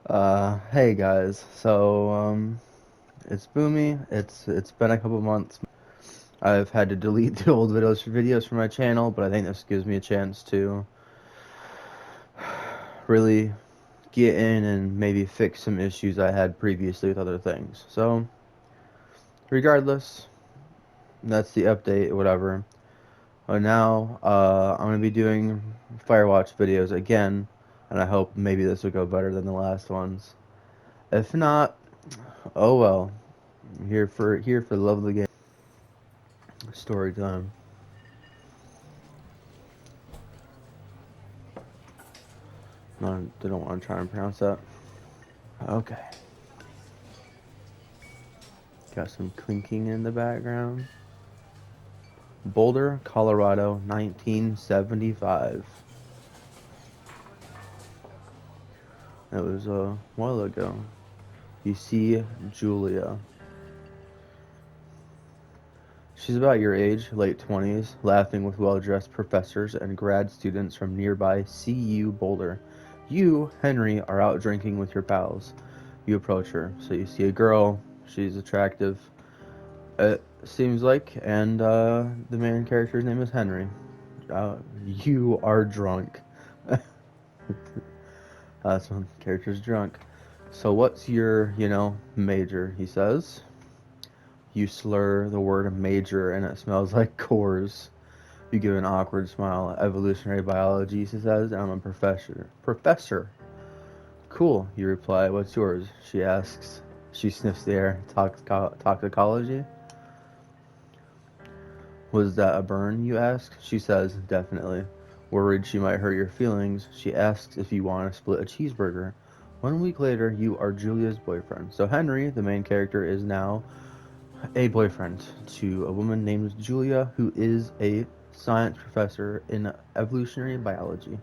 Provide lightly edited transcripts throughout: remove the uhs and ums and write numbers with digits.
Hey guys. It's Boomy. It's been a couple months. I've had to delete the old videos from my channel, but I think this gives me a chance to really get in and maybe fix some issues I had previously with other things. So, regardless, that's the update, whatever. But now, I'm gonna be doing Firewatch videos again, and I hope maybe this will go better than the last ones. If not, oh well. I'm here for the love of the game. Story time. No, I don't want to try and pronounce that. Okay. Got some clinking in the background. Boulder, Colorado, 1975. That was a while ago. You see Julia. She's about your age, late 20s, laughing with well-dressed professors and grad students from nearby CU Boulder. You, Henry, are out drinking with your pals. You approach her. So you see a girl. She's attractive. It seems like, and the main character's name is Henry. You are drunk. That's when the character's drunk. So what's your, major? He says. You slur the word major, and it smells like Coors. You give an awkward smile. Evolutionary biology, he says, and I'm a professor. Professor. Cool, you reply. What's yours? She asks. She sniffs the air. Toxicology? Was that a burn, you ask? She says, definitely. Worried she might hurt your feelings, she asks if you want to split a cheeseburger. 1 week later, you are Julia's boyfriend. So Henry, the main character, is now a boyfriend to a woman named Julia, who is a science professor in evolutionary biology.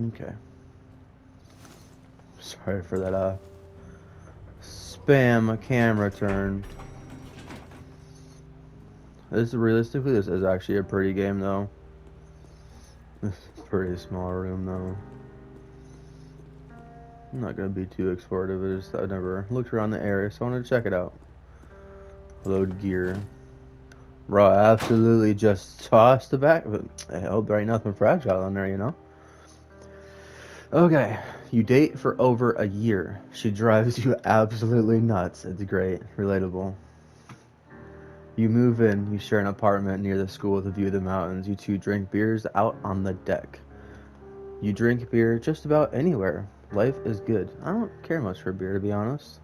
Okay. Sorry for that, spam camera turn. Realistically, this is actually a pretty game, though. This is a pretty small room, though. I'm not gonna be too explorative. I've never looked around the area, so I wanted to check it out. Load gear. Bro, I absolutely just tossed the back, but I hope there ain't nothing fragile in there, Okay, you date for over a year. She drives you absolutely nuts. It's great. Relatable. You move in. You share an apartment near the school with a view of the mountains. You two drink beers out on the deck. You drink beer just about anywhere. Life is good. I don't care much for beer, to be honest.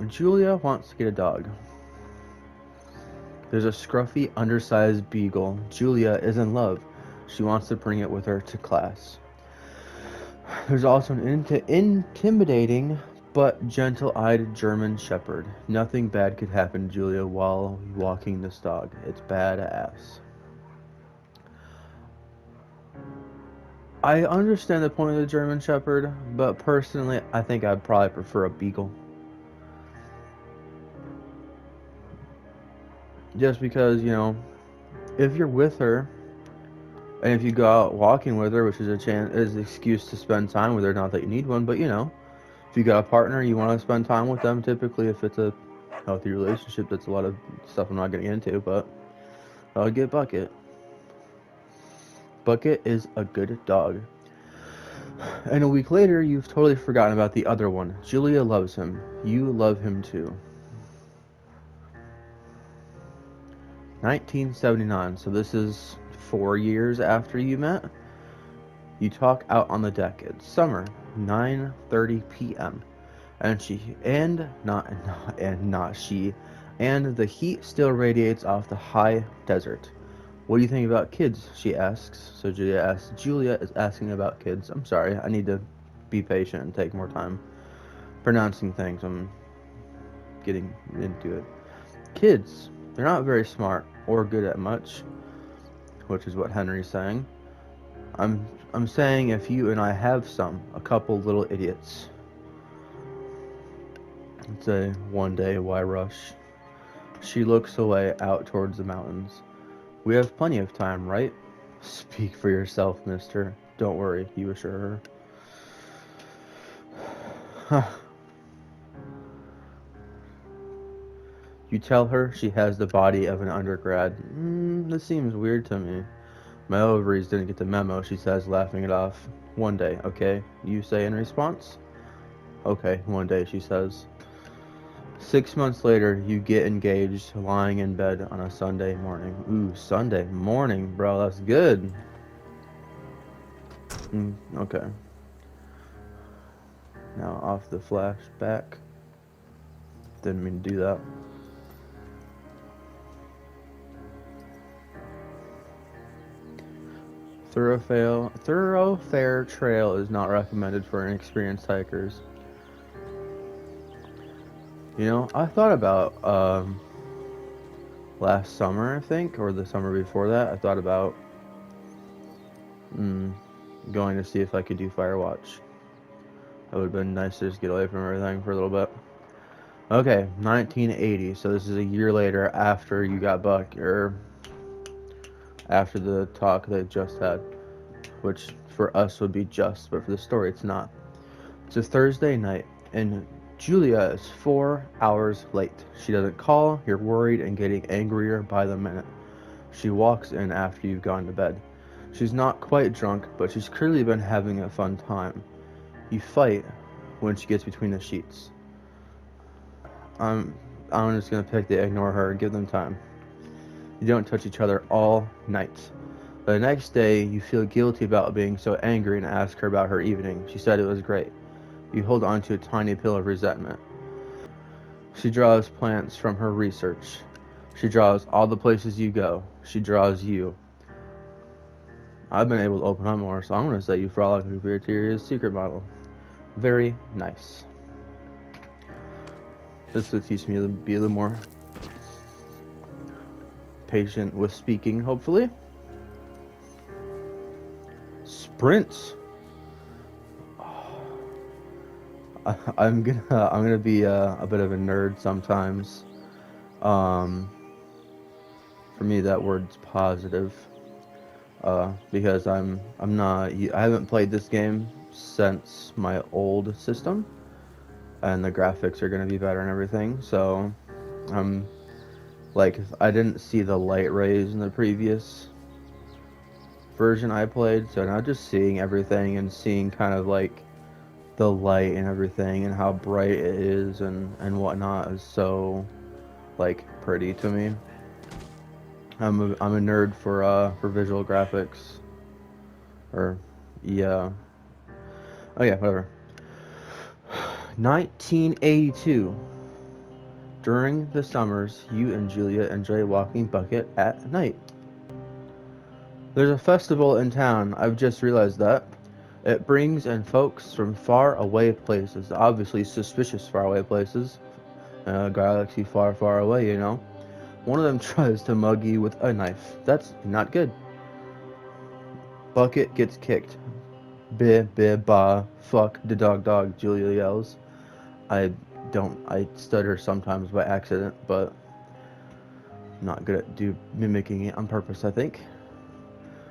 Julia wants to get a dog. There's a scruffy, undersized beagle. Julia is in love. She wants to bring it with her to class. There's also an intimidating but gentle-eyed German shepherd. Nothing bad could happen to Julia while walking this dog. It's badass. I understand the point of the German shepherd, but personally, I think I'd probably prefer a beagle. Just because, if you're with her, and if you go out walking with her, which is is an excuse to spend time with her, not that you need one, but if you got a partner, you want to spend time with them. Typically, if it's a healthy relationship, that's a lot of stuff I'm not getting into, but I'll get Bucket. Bucket is a good dog. And a week later, you've totally forgotten about the other one. Julia loves him. You love him too. 1979, so this is 4 years after you met. You talk out on the deck. It's summer, 9:30 p.m. And the heat still radiates off the high desert. What do you think about kids? She asks. So Julia asks. Julia is asking about kids. I'm sorry, I need to be patient and take more time pronouncing things. I'm getting into it. Kids, they're not very smart or good at much, which is what Henry's saying. I'm saying if you and I have a couple little idiots. It's a one day why rush. She looks away out towards the mountains. We have plenty of time, right? Speak for yourself, mister. Don't worry, you assure her. You tell her she has the body of an undergrad. This seems weird to me. My ovaries didn't get the memo, she says, laughing it off. One day, okay? You say in response? Okay, one day, she says. 6 months later, you get engaged, lying in bed on a Sunday morning. Ooh, Sunday morning, bro, that's good. Okay. Now off the flashback. Didn't mean to do that. Thoroughfare trail is not recommended for inexperienced hikers. You know, I thought about last summer, I think, or the summer before that. I thought about going to see if I could do Firewatch. That would have been nice to just get away from everything for a little bit. Okay, 1980. So this is a year later after you got Buck, or after the talk they just had, which for us would be just, but for the story it's not. It's a Thursday night, and Julia is 4 hours late. She doesn't call, you're worried and getting angrier by the minute. She walks in after you've gone to bed. She's not quite drunk, but she's clearly been having a fun time. You fight when she gets between the sheets. I'm just gonna pick the ignore her and give them time. You don't touch each other all night. The next day, you feel guilty about being so angry and ask her about her evening. She said it was great. You hold on to a tiny pill of resentment. She draws plants from her research. She draws all the places you go. She draws you. I've been able to open up more, so I'm going to say you frolic with your Tyria's secret model. Very nice. This will teach me to be a little more patient with speaking, hopefully. Sprints. I'm gonna be a bit of a nerd sometimes. For me, that word's positive. Because I haven't played this game since my old system, and the graphics are gonna be better and everything. So, like, I didn't see the light rays in the previous version I played, so now just seeing everything and seeing kind of like the light and everything and how bright it is and whatnot is so like pretty to me. I'm a nerd for visual graphics. Or yeah. Oh yeah, whatever. 1982. During the summers, you and Julia enjoy walking Bucket at night. There's a festival in town. I've just realized that. It brings in folks from far away places, obviously suspicious far away places. Galaxy far, far away, you know. One of them tries to mug you with a knife. That's not good. Bucket gets kicked. Ba, fuck the dog, Julia yells. I stutter sometimes by accident, but I'm not good at mimicking it on purpose, I think.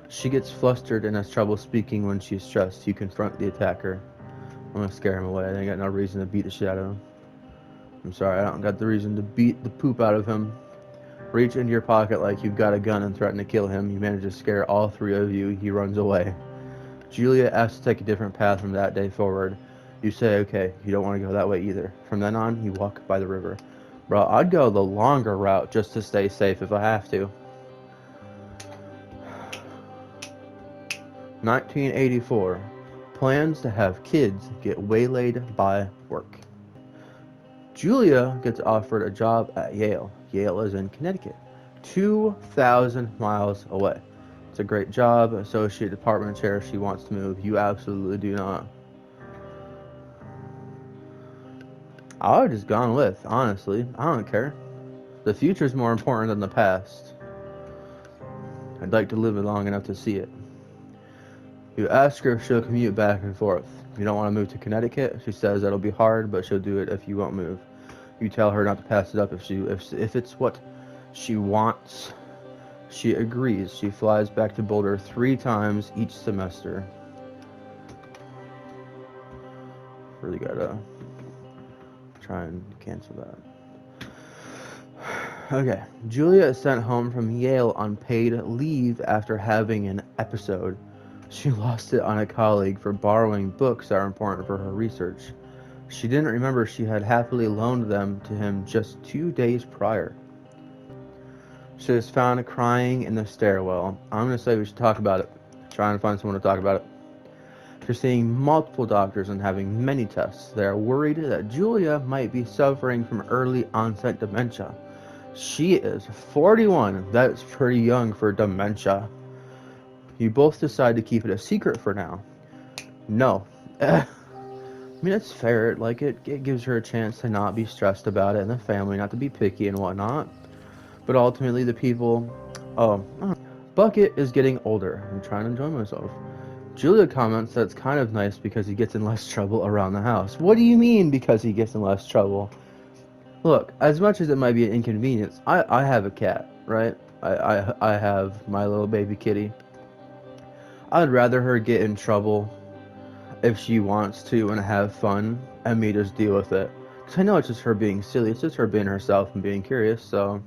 She gets flustered and has trouble speaking when she's stressed. You confront the attacker. I'm gonna scare him away. I ain't got no reason to beat the shit out of him. I'm sorry, I don't got the reason to beat the poop out of him. Reach into your pocket like you've got a gun and threaten to kill him. You manage to scare all three of you. He runs away. Julia asks to take a different path from that day forward. You say, okay, you don't want to go that way either. From then on, you walk by the river. Bro, I'd go the longer route just to stay safe if I have to. 1984. Plans to have kids get waylaid by work. Julia gets offered a job at Yale. Yale is in Connecticut, 2,000 miles away. It's a great job, associate department chair. She wants to move. You absolutely do not. I would have just gone with, honestly. I don't care. The future is more important than the past. I'd like to live it long enough to see it. You ask her if she'll commute back and forth. You don't want to move to Connecticut. She says that'll be hard, but she'll do it if you won't move. You tell her not to pass it up if it's what she wants. She agrees. She flies back to Boulder 3 times each semester. Really gotta try and cancel that. Okay, Julia is sent home from Yale on paid leave after having an episode. She lost it on a colleague for borrowing books that are important for her research. She didn't remember she had happily loaned them to him just 2 days prior. She was found crying in the stairwell. I'm going to say we should talk about it. Trying to find someone to talk about it. After seeing multiple doctors and having many tests, they are worried that Julia might be suffering from early onset dementia. She is 41. That's pretty young for dementia. You both decide to keep it a secret for now. No. I mean, it's fair. Like, it gives her a chance to not be stressed about it and the family, not to be picky and whatnot. But ultimately, the people... Oh, Bucket is getting older. I'm trying to enjoy myself. Julia comments that it's kind of nice because he gets in less trouble around the house. What do you mean because he gets in less trouble? Look, as much as it might be an inconvenience, I have a cat, right? I have my little baby kitty. I'd rather her get in trouble if she wants to and have fun, and me just deal with it. Because I know it's just her being silly. It's just her being herself and being curious, so...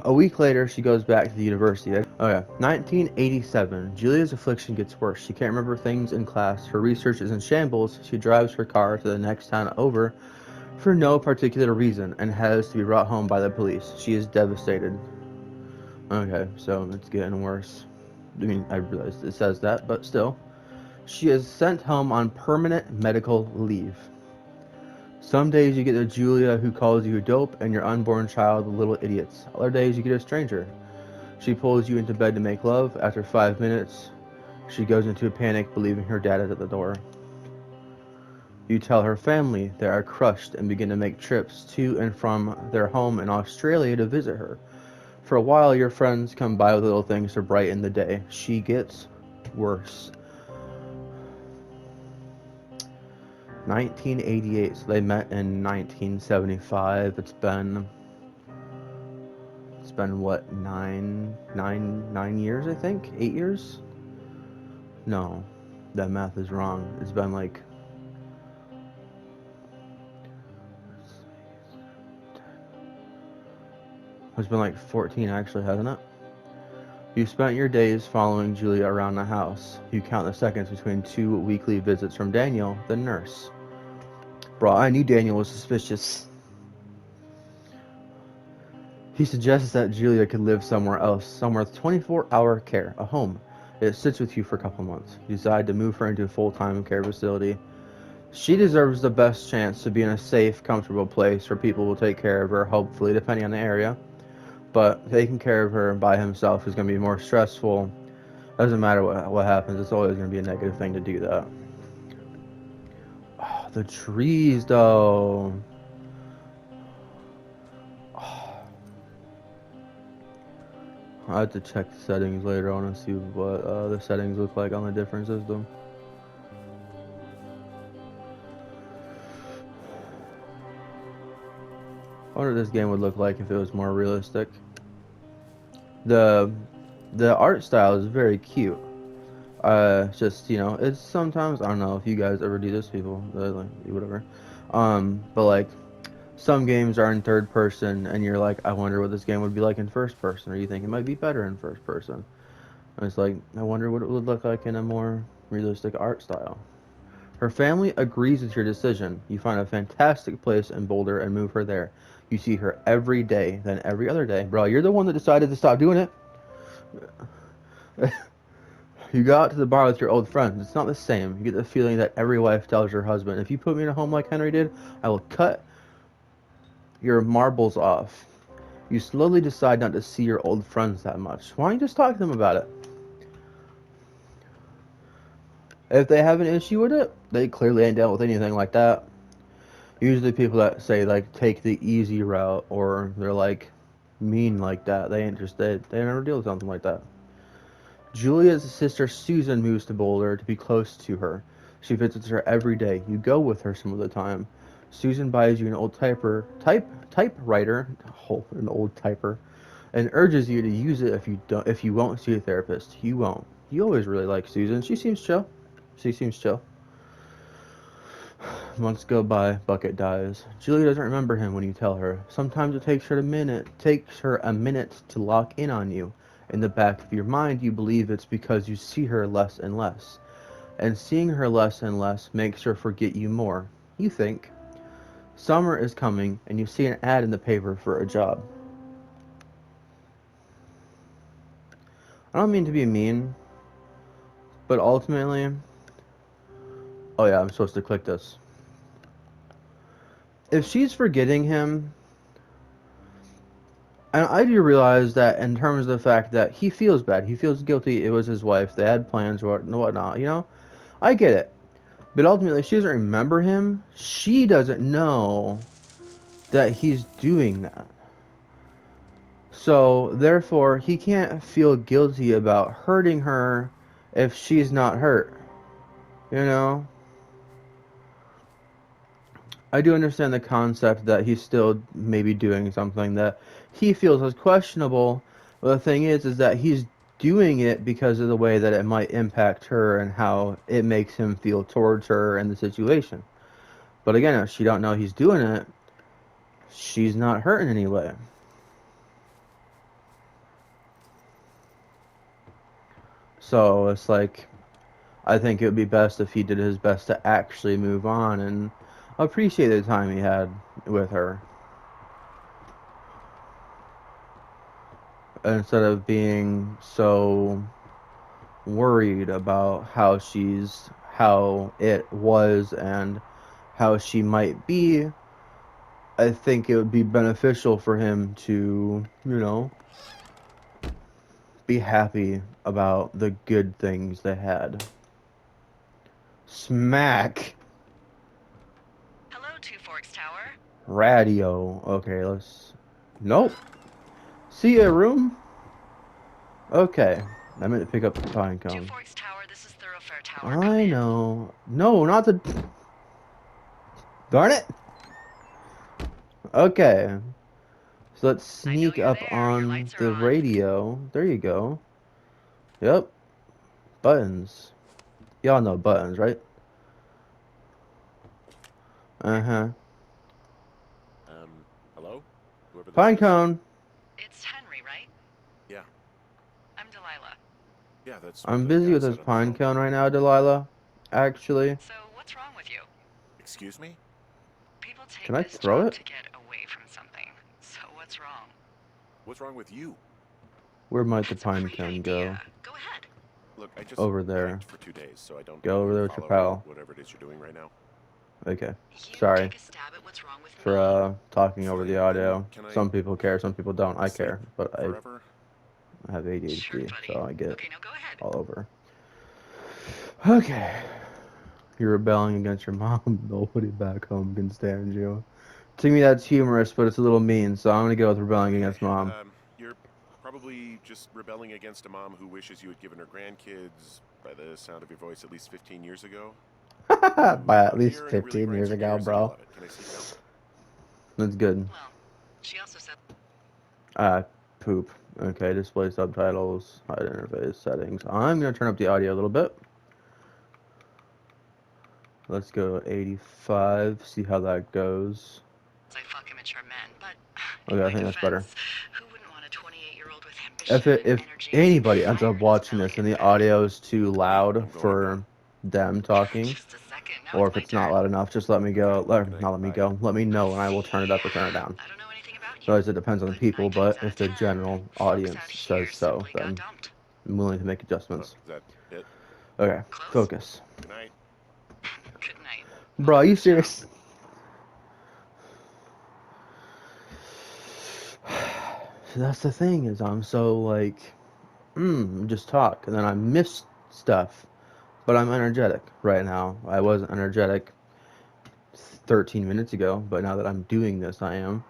A week later, she goes back to the university. Okay, 1987. Julia's affliction gets worse. She can't remember things in class. Her research is in shambles. She drives her car to the next town over for no particular reason and has to be brought home by the police. She is devastated. Okay, so it's getting worse. I mean, I realize it says that, but still. She is sent home on permanent medical leave. Some days you get a Julia who calls you dope and your unborn child little idiots. Other days you get a stranger. She pulls you into bed to make love. After 5 minutes, she goes into a panic, believing her dad is at the door. You tell her family they are crushed and begin to make trips to and from their home in Australia to visit her. For a while, your friends come by with little things to brighten the day. She gets worse. 1988, so they met in 1975. It's been what, nine years, I think? 8 years? No, that math is wrong. It's been like... It's been like 14 actually, hasn't it? You spent your days following Julia around the house. You count the seconds between 2 weekly visits from Daniel, the nurse. Bro, I knew Daniel was suspicious. He suggests that Julia could live somewhere else, somewhere with 24-hour care, a home. It sits with you for a couple months. You decide to move her into a full-time care facility. She deserves the best chance to be in a safe, comfortable place where people will take care of her, hopefully, depending on the area. But taking care of her by himself is going to be more stressful. Doesn't matter what happens, it's always going to be a negative thing to do that. Oh, the trees, though. Oh. I have to check the settings later on and see what the settings look like on the different system. I wonder what this game would look like if it was more realistic. The art style is very cute. Just, you know, it's sometimes, I don't know if you guys ever do this, people, like, whatever. But like, some games are in third person, and you're like, I wonder what this game would be like in first person, or you think it might be better in first person. And it's like, I wonder what it would look like in a more realistic art style. Her family agrees with your decision. You find a fantastic place in Boulder and move her there. You see her every day, then every other day. Bro, you're the one that decided to stop doing it. You go out to the bar with your old friends. It's not the same. You get the feeling that every wife tells her husband, if you put me in a home like Henry did, I will cut your marbles off. You slowly decide not to see your old friends that much. Why don't you just talk to them about it? If they have an issue with it, they clearly ain't dealt with anything like that. Usually people that say, like, take the easy route, or they're, like, mean like that, they never deal with something like that. Julia's sister Susan moves to Boulder to be close to her. She visits her every day. You go with her some of the time. Susan buys you an old typewriter, an old typer, and urges you to use it if you won't see a therapist. You won't. You always really like Susan. She seems chill. She seems chill. Months go by, Bucket dies. Julie doesn't remember him when you tell her. Sometimes it takes her a minute to lock in on you. In the back of your mind, you believe it's because you see her less and less. And seeing her less and less makes her forget you more. You think. Summer is coming, and you see an ad in the paper for a job. I don't mean to be mean, but ultimately... Oh yeah, I'm supposed to click this. If she's forgetting him... And I do realize that in terms of the fact that he feels bad, he feels guilty, it was his wife, they had plans or whatnot, you know? I get it. But ultimately, she doesn't remember him. She doesn't know that he's doing that. So, therefore, he can't feel guilty about hurting her if she's not hurt. You know? I do understand the concept that he's still maybe doing something that he feels is questionable. But the thing is that he's doing it because of the way that it might impact her and how it makes him feel towards her and the situation. But again, if she don't know he's doing it, she's not hurt in any way. So it's like, I think it would be best if he did his best to actually move on and appreciate the time he had with her. Instead of being so worried about how it was and how she might be, I think it would be beneficial for him to, you know, be happy about the good things they had. Smack! Hello, Two Forks Tower. Radio. Okay, let's... Nope. See a room? Okay. I meant to pick up the pine cone. Two Forks Tower, this is Thoroughfare Tower. I know. No, not the... Darn it! Okay. So let's sneak up on the radio. There you go. Yep. Buttons. Y'all know buttons, right? Uh-huh. Hello? Pine cone. It's Henry, right? Yeah. I'm Delilah. Yeah, that's... I'm busy with this pine cone right now, Delilah. Actually. So, what's wrong with you? Excuse me? People take Can I this throw job it? to get away from something. So, what's wrong? What's wrong with you? Where might the That's pine a great cone idea. go? Go ahead. Look, I just Over there. packed for 2 days, so I don't Go over there with your pal. whatever it is you're doing right now. Okay. You Sorry take a stab at what's wrong with me. for talking over the Fine, audio. can I Some people care, some people don't. I care, but I forever? have ADHD, Sure, buddy. so I get Okay, now go ahead. all over. Okay. You're rebelling against your mom. Nobody back home can stand you. To me, that's humorous, but it's a little mean, so I'm gonna go with rebelling against mom. You're probably just rebelling against a mom who wishes you had given her grandkids, by the sound of your voice, at least 15 years ago. By at least Here, and it 15 really years grinds your ago, gears, and I bro. love it. Can I see now? That's good. Well, she also said... Poop. Okay, display subtitles, hide interface settings. I'm gonna turn up the audio a little bit. Let's go 85, see how that goes. I fuck immature men, but... Okay, I think that's better. Who wouldn't want a 28-year-old with ambition If and energy? anybody ends up watching this and the audio is too loud for them talking, Just a second. Now or it's if my it's not turn. loud enough, just let me go. Not let me Bye. go. Let me know, and I will turn it up or turn it down. I don't know anything about you. Realize it depends on the people, Nine times but out if of the 10, general folks audience out here says so, simply got then dumped. I'm willing to make Look, adjustments. is that it? Okay, Close? focus. Good night. Good night. Bro, are you serious? That's the thing, is I'm so like, just talk, and then I miss stuff. But I'm energetic right now. I wasn't energetic 13 minutes ago, but now that I'm doing this, I am.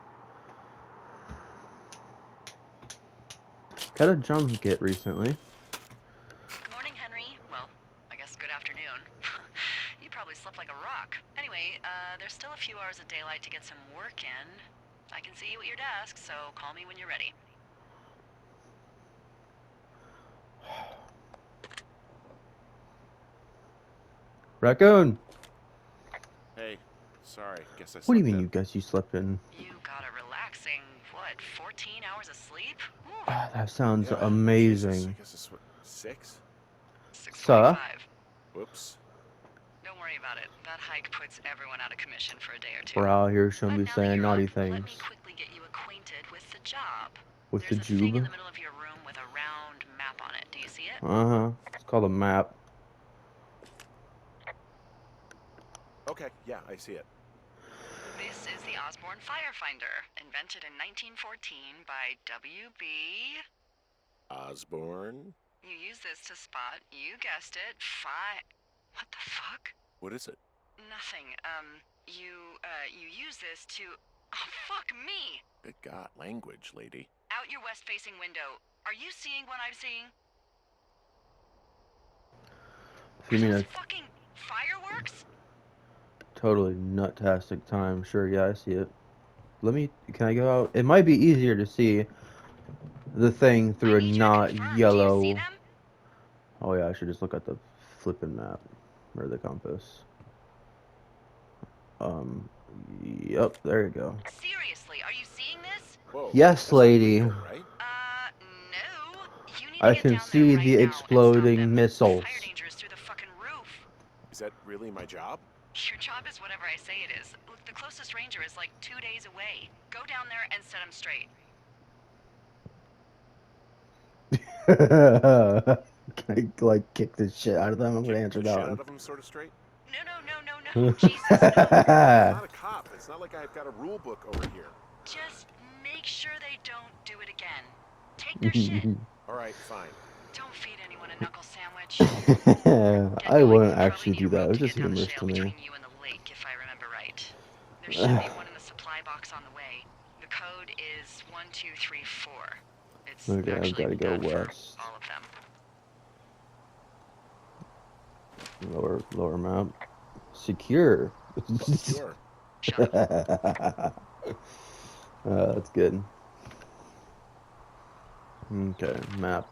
Got a drum kit recently. Good morning, Henry. Well, I guess good afternoon. You probably slept like a rock. Anyway, there's still a few hours hours of daylight to get some work in. I can see you at your desk, so call me when you're ready. Raccoon! Hey, sorry. Guess I What do you slept mean in. you guess you slept in? You got a relaxing, what, 14 hours of sleep? Ooh, Ah, that sounds Yeah, Jesus, I amazing. guess it's what, 6? 6:25. Whoops. Don't worry about it. That hike puts everyone out of commission for a day or two. We're out here shouldn't But be now that saying you're naughty up, let things. me quickly get you acquainted with the job. With There's the a thing in jube? the middle of your room with a round map on it. Do you see it? Uh-huh. It's called a map. Okay, yeah, I see it. This is the Osborne Firefinder, invented in 1914 by W.B. Osborne? You use this to spot, you guessed it, What the fuck? What is it? Nothing. You use this to... Oh, fuck me! Good God, language, lady. Out your west-facing window. Are you seeing what I'm seeing? If you mean Those a fucking fireworks? totally nut-tastic time, sure, yeah, I see it. Can I go out? It might be easier to see the thing through I a need you to not confirm. Do you see yellow... them? Oh yeah, I should just look at the flipping map. Or the compass. Yep, there you go. Seriously, are you seeing this? Whoa. Yes, That's not lady. legal, right? No. You need to I get can down there see right the now and stop exploding them. missiles. Fire danger is through the fucking roof. Is that really my job? Your job is whatever I say it is. Look, the closest ranger is like 2 days away. Go down there and set him straight. Can I, like, kick the shit out of them? I'm gonna answer the that shit one. out of him sort of straight? No. Jesus, no. I'm not a cop. It's not like I've got a rule book over here. Just make sure they don't do it again. Take their shit. All right, fine. Don't feed anyone a knuckle sandwich. Get I going. wouldn't Probably actually need do a that. It rope was to just get down the humorous shale to me. between you and the lake, if I remember right. There should be one in the supply box on the way. The code is 1234. It's Okay, I've actually gotta go that for west. all of them. Lower map. Secure. Sure. Shut up. That's good. Okay, map.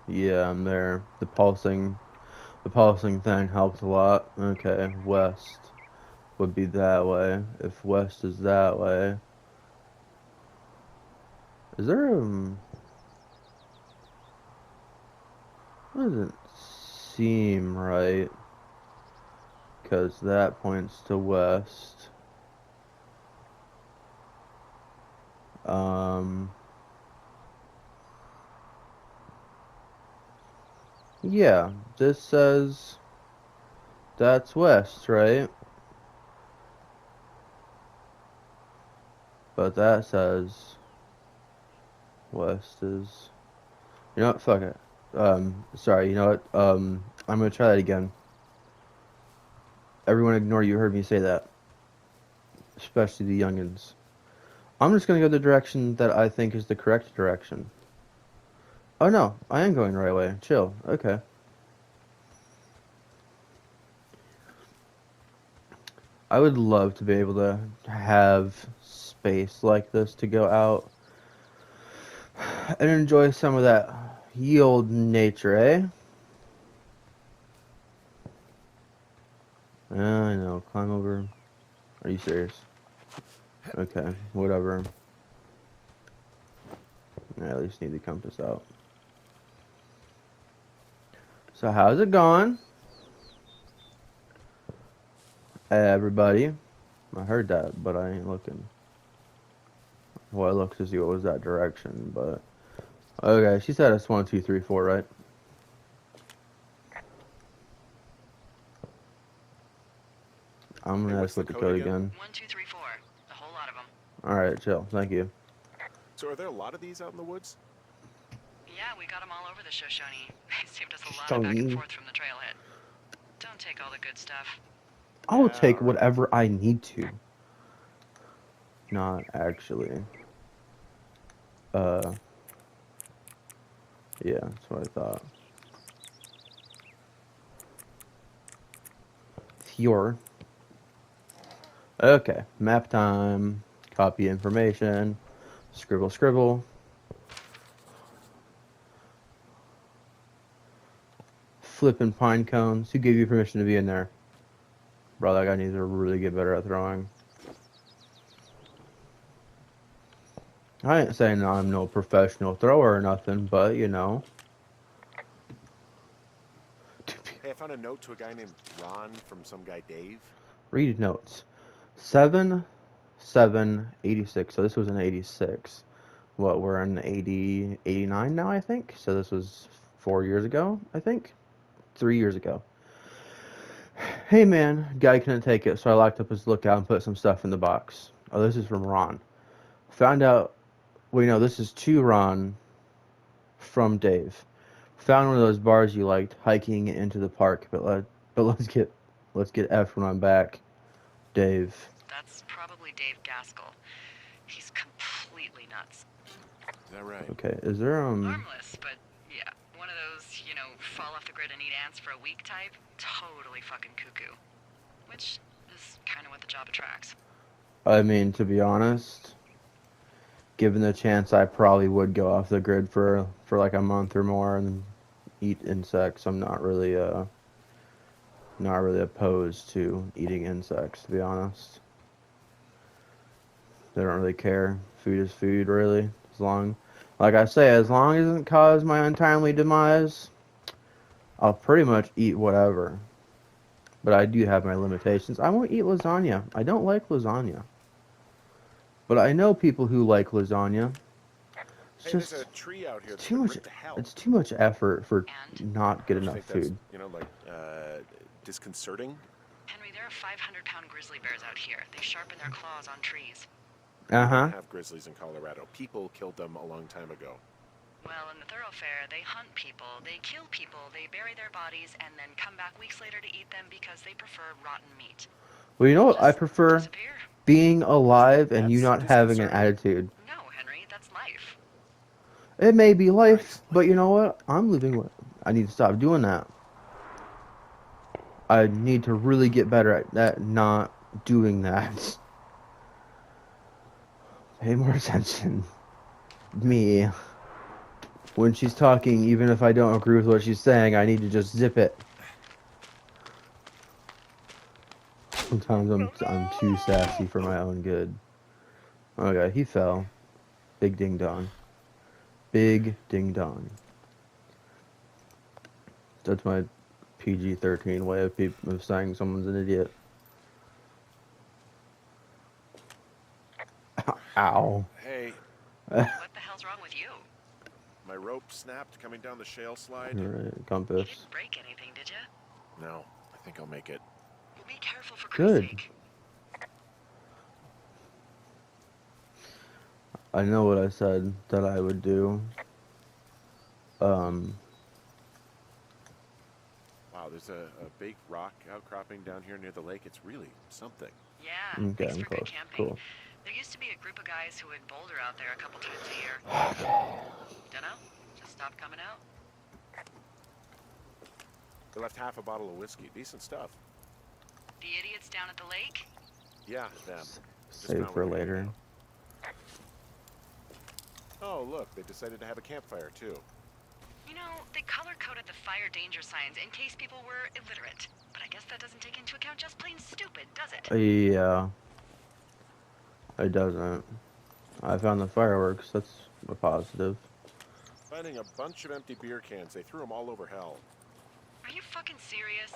Yeah, I'm there. The pulsing thing helps a lot. Okay, west would be that way. If west is that way, is there doesn't seem right, because that points to west. Yeah, this says that's west, right? But that says west is... You know what? Fuck it. Sorry, you know what? I'm gonna try that again. Everyone ignore you heard me say that. Especially the youngins. I'm just gonna go the direction that I think is the correct direction. Oh no, I am going the right way. Chill. Okay. I would love to be able to have space like this to go out and enjoy some of that ye old nature, eh? I know. Climb over. Are you serious? Okay, whatever. I at least need the compass out. So how's it going? Hey, everybody. I heard that, but I ain't looking. Well, I looked to see what was that direction, but... Okay, she said it's 1, 2, 3, 4, right? I'm gonna ask what the code again. 1234. A whole lot of them. Alright, chill. Thank you. So are there a lot of these out in the woods? Yeah, we got them all over the Shoshone. They saved us a lot of back and forth from the trailhead. Don't take all the good stuff. I will take alright. whatever I need to. Not actually. Yeah, that's what I thought. Fjord. Okay, map time. Copy information. Scribble, scribble. Flipping pine cones. Who gave you permission to be in there? Bro, that guy needs to really get better at throwing. I ain't saying I'm no professional thrower or nothing, but you know. Hey, I found a note to a guy named Ron from some guy Dave. Read notes. 7/7/86. So this was in 86. What, we're in 89 now, I think? So this was 4 years ago, I think? 3 years ago. Hey man, guy couldn't take it, so I locked up his lookout and put some stuff in the box. Oh, this is from Ron. Found out, well, you know, this is to Ron from Dave. Found one of those bars you liked, hiking into the park, but let's get F when I'm back. Dave. That's probably Dave Gaskell. He's completely nuts. Is that right? Okay, is there Harmless, but yeah, one of those, fall off the grid and eat ants for a week type. Totally fucking cuckoo. Which is kind of what the job attracts. I mean, to be honest, given the chance, I probably would go off the grid for like a month or more and eat insects. I'm not really opposed to eating insects, to be honest. They don't really care. Food is food, really. Like I say, as long as it doesn't cause my untimely demise, I'll pretty much eat whatever. But I do have my limitations. I won't eat lasagna. I don't like lasagna. But I know people who like lasagna. Hey, there's a tree out here. It's too much. It's too much effort for not good enough food. Disconcerting. Henry, there are 500-pound grizzly bears out here. They sharpen their claws on trees. Have grizzlies in Colorado. People killed them a long time ago. Well, in the thoroughfare, they hunt people, they kill people, they bury their bodies, and then come back weeks later to eat them because they prefer rotten meat. Well, you know what? I prefer being alive and you not having an attitude. No, Henry, that's life. It may be life, but you know what? I'm living with. I need to stop doing that. I need to really get better at not doing that. Pay more attention. Me. When she's talking, even if I don't agree with what she's saying, I need to just zip it. Sometimes I'm too sassy for my own good. Okay, he fell. Big ding dong. Big ding dong. That's my PG-13 way of saying someone's an idiot. Ow. Hey. What the hell's wrong with you? My rope snapped coming down the shale slide. Alright, compass. You didn't break anything, did you? No, I think I'll make it. Be careful for Christ's sake. I know what I said that I would do. Wow, there's a big rock outcropping down here near the lake. It's really something. Yeah, okay, thanks I'm for good close. camping. Cool. There used to be a group of guys who would boulder out there a couple times a year. Dunno? Just stopped coming out? They left half a bottle of whiskey. Decent stuff. The idiots down at the lake? Yeah, them. Save for later. Oh, look, they decided to have a campfire, too. You know, they color-coded the fire danger signs in case people were illiterate. But I guess that doesn't take into account just plain stupid, does it? Yeah. It doesn't. I found the fireworks. That's a positive. Finding a bunch of empty beer cans. They threw them all over hell. Are you fucking serious?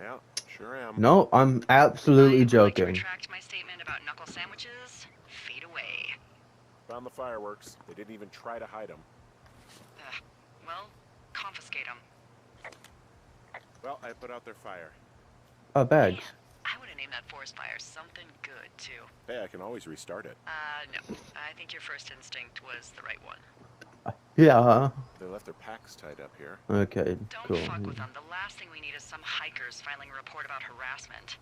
Yeah, sure am. No, I'm absolutely joking. I'd like to retract my statement about knuckle sandwiches. Fade away. Found the fireworks. They didn't even try to hide them. Well, confiscate them. Well, I put out their fire. Bags. Man, I would have named that forest fire something good, too. Hey, I can always restart it. No. I think your first instinct was the right one. Yeah. They left their packs tied up here. Okay, cool. Don't fuck with them. The last thing we need is some hikers filing a report about harassment.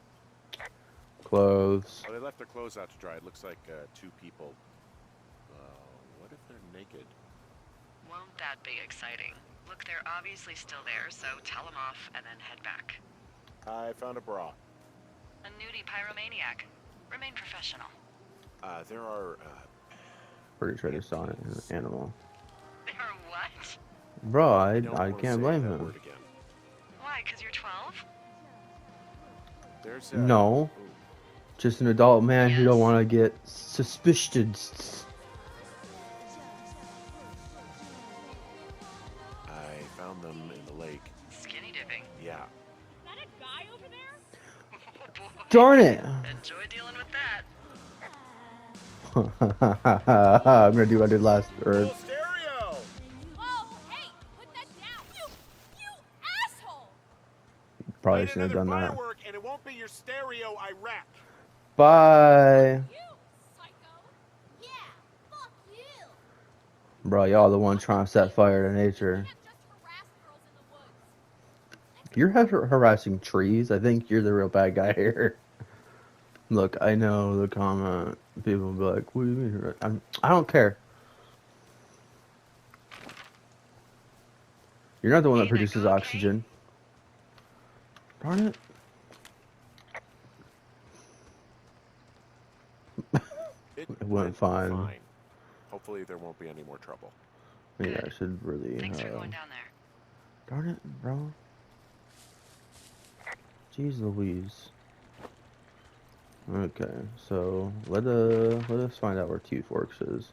Clothes. Oh, they left their clothes out to dry. It looks like 2 people. What if they're naked? Won't that be exciting? Look, they're obviously still there, so tell them off and then head back. I found a bra. A nudie pyromaniac. Remain professional. There are, Pretty sure they saw an animal. There are what? Bro, I don't wanna can't say blame that him. word again. Why? Because you're 12? There's, No. ooh, Just an adult man who don't Yes. want to get suspicious. I found them in the lake. Skinny dipping. Yeah. Is that a guy over there? Oh, boy. Darn it! Enjoy dealing with that. I'm gonna do what I did last, or Full stereo! Oh, hey, put that down. You asshole! probably Light shouldn't have another done that. firework and it won't be your stereo I wreck. Bye, You, psycho. Yeah, fuck you. bro. Y'all the one trying to set fire to nature. You can't just harass girls in the woods. You're harassing trees. I think you're the real bad guy here. Look, I know the comment. People will be like, "What do you mean?" I don't care. You're not the one that Hey, that produces go okay? oxygen. Darn it. It went fine. Hopefully there won't be any more trouble. Yeah, I Good. should really. Thanks for going down there. Darn it, bro. Jeez Louise. Okay, so let us find out where Two Forks is.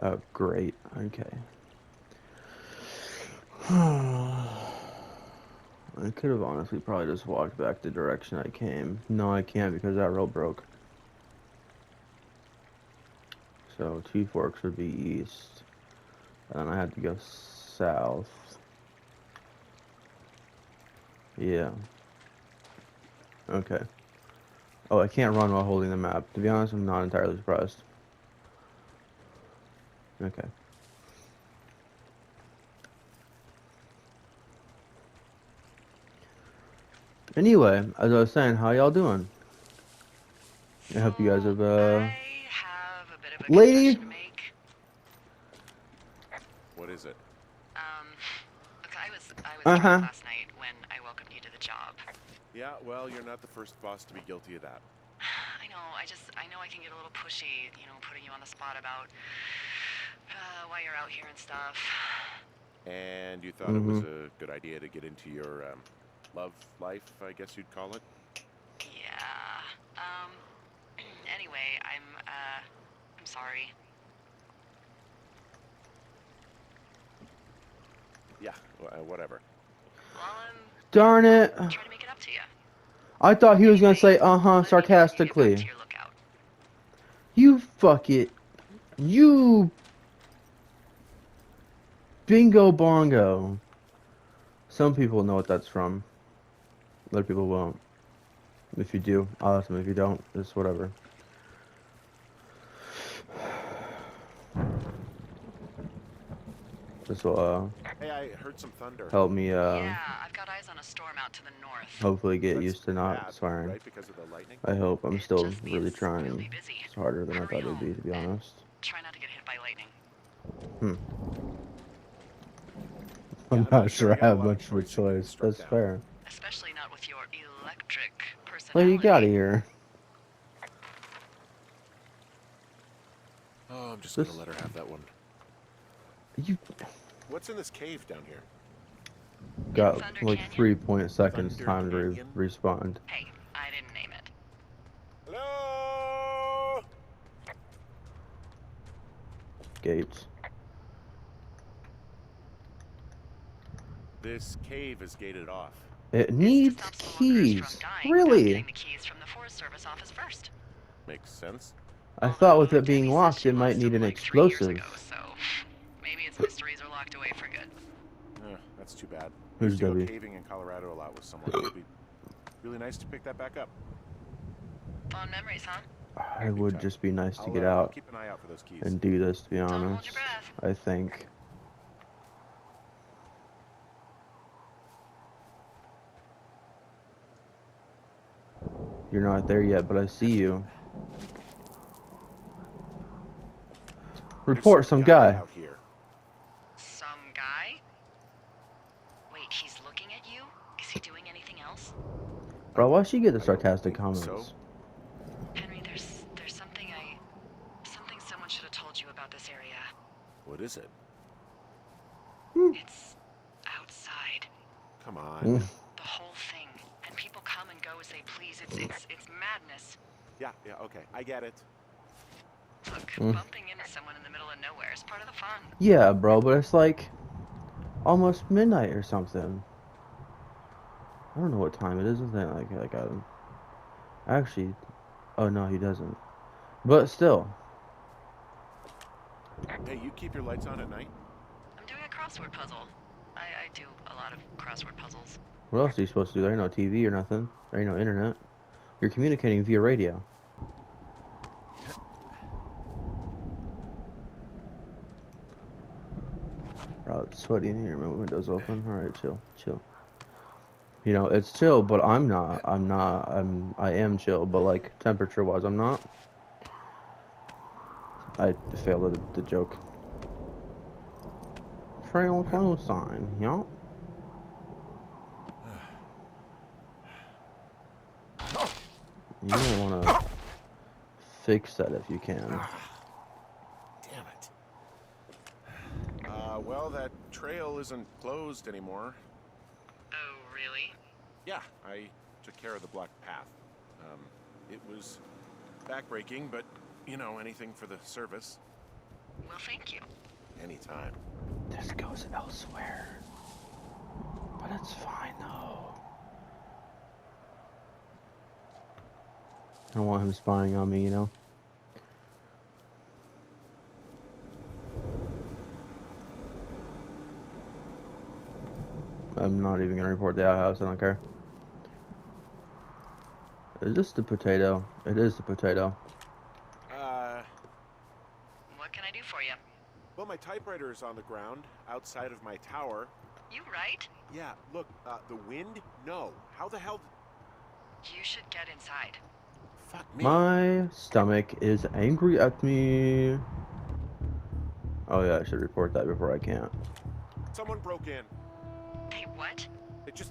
Oh, great. Okay. I could have honestly probably just walked back the direction I came. No, I can't because that road broke. So Two Forks would be east. And I had to go south. Yeah. Okay. Oh, I can't run while holding the map. To be honest, I'm not entirely surprised. Okay. Anyway, as I was saying, how y'all doing? I hope you guys have, I have a bit of a Lady? confession to make. What is it? Look, I was Uh-huh. drunk last night when I welcomed you to the job. Yeah, well, you're not the first boss to be guilty of that. I know, I know I can get a little pushy, you know, putting you on the spot about why you're out here and stuff. And you thought it was a good idea to get into your love life, I guess you'd call it? Yeah. Anyway, I'm sorry. Yeah, whatever. Well, Darn it. I'll try to make it up to you. I thought he was gonna say, Let me know when you get back to sarcastically. your lookout. You fuck it. You bingo bongo. Some people know what that's from. Other people won't. If you do, I'll ask them. If you don't, it's whatever. This will Hey, I heard some thunder. help me Yeah, I've got eyes on a storm out to the north. hopefully get That's used to pretty not bad, swearing. right? Because of the lightning? I hope. I'm It still just really means we'll trying. be busy. It's harder than I Hurry thought it would be, to be home, and honest. Try not to get hit by lightning. I'm not sure I have much of a choice. That's fair. Especially not with your electric What personality. you got here? Oh, I'm just This- gonna let her have that one. You What's in this cave down here? got Thunder like Canyon? 3 seconds Thunder time to Canyon? respond. Hey, I didn't name it. Hello? Gates. This cave is gated off. It To needs stop some workers keys. from dying without Really? getting the keys from the Forest Service office first. Makes sense. I thought with it Debbie being said locked, she it might lost need them, an like, 3 years explosive. ago, so maybe its mysteries are locked away for good. That's too bad. Who's Used to go Debbie? caving in Colorado a lot with someone. It'd be really nice to pick that back up. Fond memories, huh? It would just be nice to get I'll out keep an eye out for those keys. and do this, to be Don't hold honest. your breath. I think. You're not there yet, but I see you. There's Report some guy. out here. Some guy? Wait, he's looking at you? Is he doing anything else? Bro, why she get the I don't sarcastic think comments? so. Hey, told you about this area. What is it? It's outside. Come on. The whole thing. And people come and go as they please. It's madness. Yeah, okay. I get it. Look, bumping into someone in the middle of nowhere is part of the fun. Yeah, bro, but it's like almost midnight or something. I don't know what time it is. Isn't it like actually, oh no, he doesn't. But still, Hey, you keep your lights on at night? I'm doing a crossword puzzle. I do a lot of crossword puzzles. what else are you supposed to do? There ain't no TV or nothing. There ain't no internet. You're communicating via radio. Bro, it's sweaty in here. My window's open. All right, chill. You know, it's chill, but I'm not. I am chill, but like temperature-wise, I'm not. I failed at the joke. Trail close sign, yup. You don't want to fix that if you can. Damn it. Well, that trail isn't closed anymore. Oh, really? Yeah, I took care of the blocked path. It was backbreaking, but, you know, anything for the service. Well, thank you. Anytime. This goes elsewhere. But it's fine, though. I don't want him spying on me, you know? I'm not even gonna report the outhouse, I don't care. Is this the potato? It is the potato. What can I do for you? Well, my typewriter is on the ground, outside of my tower. You right? Yeah, look, the wind? No. How the hell... You should get inside. Fuck me. My stomach is angry at me. Oh yeah, I should report that before I can't. Someone broke in. Hey, what?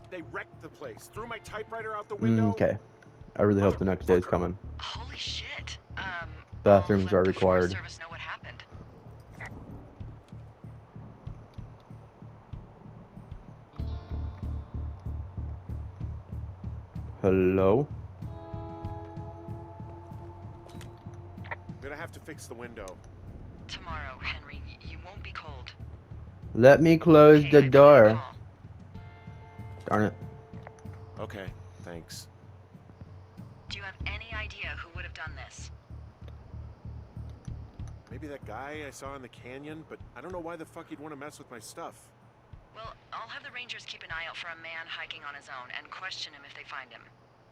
They wrecked the place. Threw my typewriter out the window. Okay. I really hope the next day is coming. Holy shit. Bathrooms I'll are let the Forest required. Service know what happened. Hello? I'm gonna have to fix the window. Tomorrow, Henry, you won't be cold. Let me close Okay, the I better door. call. Darn it. Okay, thanks. Do you have any idea who would have done this? Maybe that guy I saw in the canyon, but I don't know why the fuck he'd want to mess with my stuff. Well, I'll have the Rangers keep an eye out for a man hiking on his own and question him if they find him.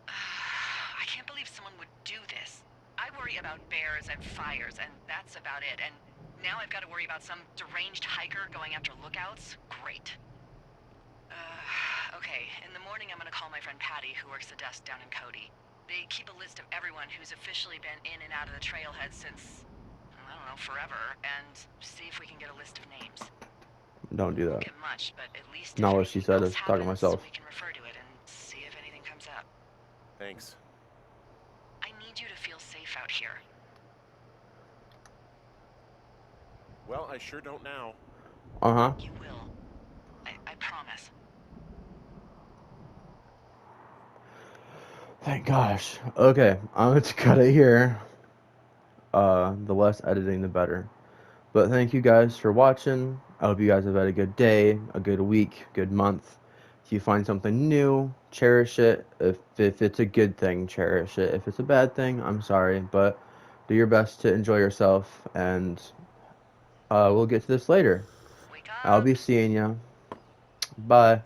I can't believe someone would do this. I worry about bears and fires, and that's about it. And now I've got to worry about some deranged hiker going after lookouts? Great. Okay, in the morning I'm gonna call my friend Patty, who works the desk down in Cody. They keep a list of everyone who's officially been in and out of the trailhead since, I don't know, forever, and see if we can get a list of names. Don't do Won't that. get much, but at least Not if what she anything said, else it's talking to happens, myself. we can refer to it and see if anything comes up. Thanks. I need you to feel safe out here. Well, I sure don't now. Uh-huh. You will. I promise. Thank gosh. Okay, I'm going to cut it here. The less editing, the better. But thank you guys for watching. I hope you guys have had a good day, a good week, good month. If you find something new, cherish it. If it's a good thing, cherish it. If it's a bad thing, I'm sorry. But do your best to enjoy yourself. And we'll get to this later. Wake up. I'll be seeing ya. Bye.